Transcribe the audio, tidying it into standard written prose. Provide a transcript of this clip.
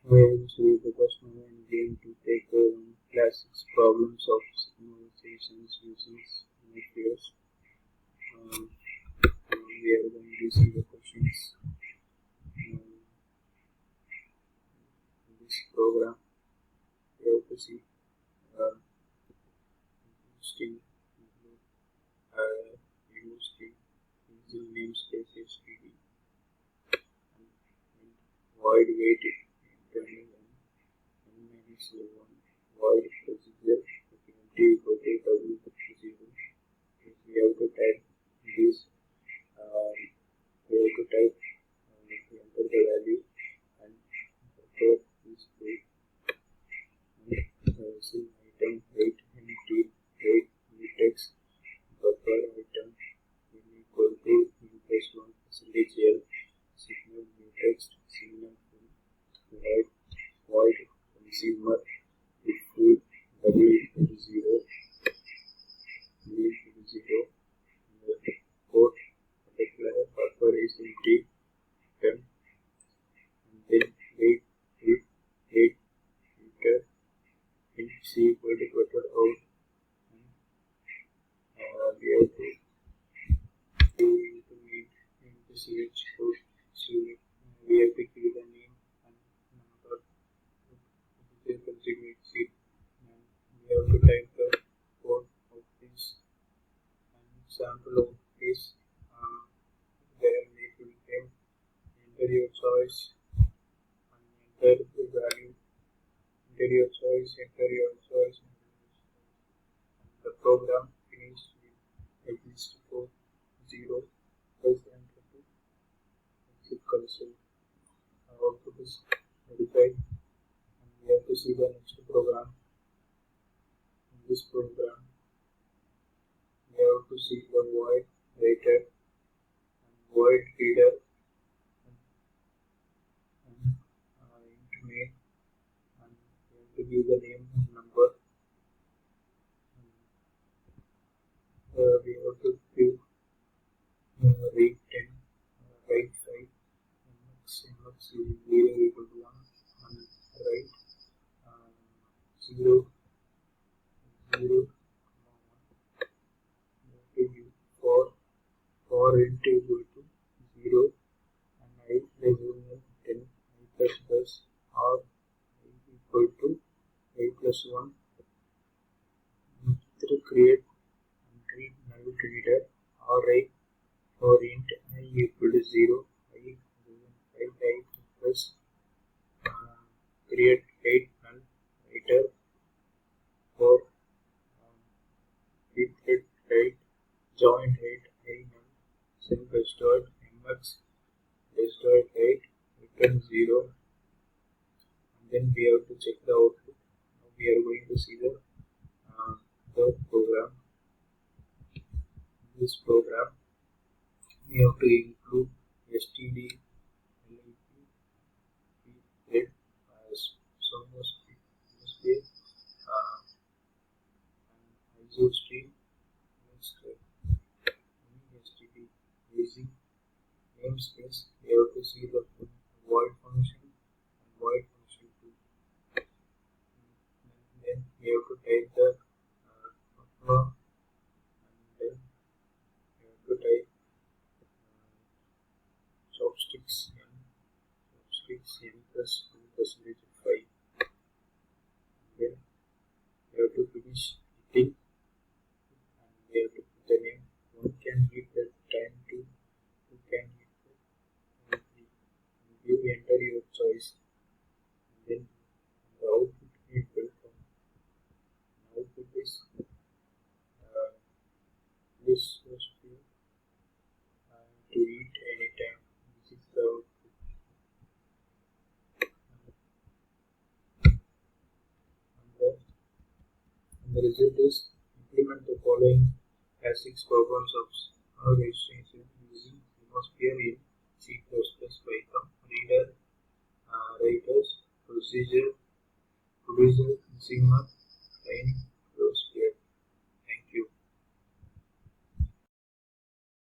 So the first one I'm going to take classic problems of synchronization using semaphores. We are going to see the questions in this program. We have to see string string using namespace HTTP and void wait turning and minus 1 void procedure empty equal to w 0. We have to type this. We have to type enter the value and record this code. See item 8 empty 8 text buffer item equal to u plus 1 percentage l signal new text signal void consumer if food w equal to 0 v equal to 0 code particular buffer is empty and then wait enter int c equal to quarter out and we have to make into ch code. So we have to give the name and number to configure it and we have to type the code of this and sample of this. Then it will enter your choice and enter the value. Enter your choice. And the program finished with at least 0 plus enter to exit console. Our output is verified and we have to see the next program. In this program we have to see the void writer and void reader and int main and we have to give the name and number. We have to give read 10, write 5, mx 0 equal to 1 and write 0 0 for int equal to 0 and I less than 10 I plus or equal to I plus 1 create null reader or I for int I equal to 0 I plus create 8 null writer for with write joint write I null send dot mx dot write return 0 and then we have to check the output. Now we are going to see the program. In this program we have to include std lip as semaphores and iso stream std using namespace. We have to see the void function and void function 2 and then we have to type the formula and then we have to type chopsticks n plus 1 percentage 5 and then we have to finish eating and we have to put the name. One can hit the time 2 can hit the 3 and you enter your choice and then the output will come. Output is this was to eat anytime. This is the output. And the result is implement the following classic programs of registration using semaphore in C++ Python. Reader, writers, producer, consumer,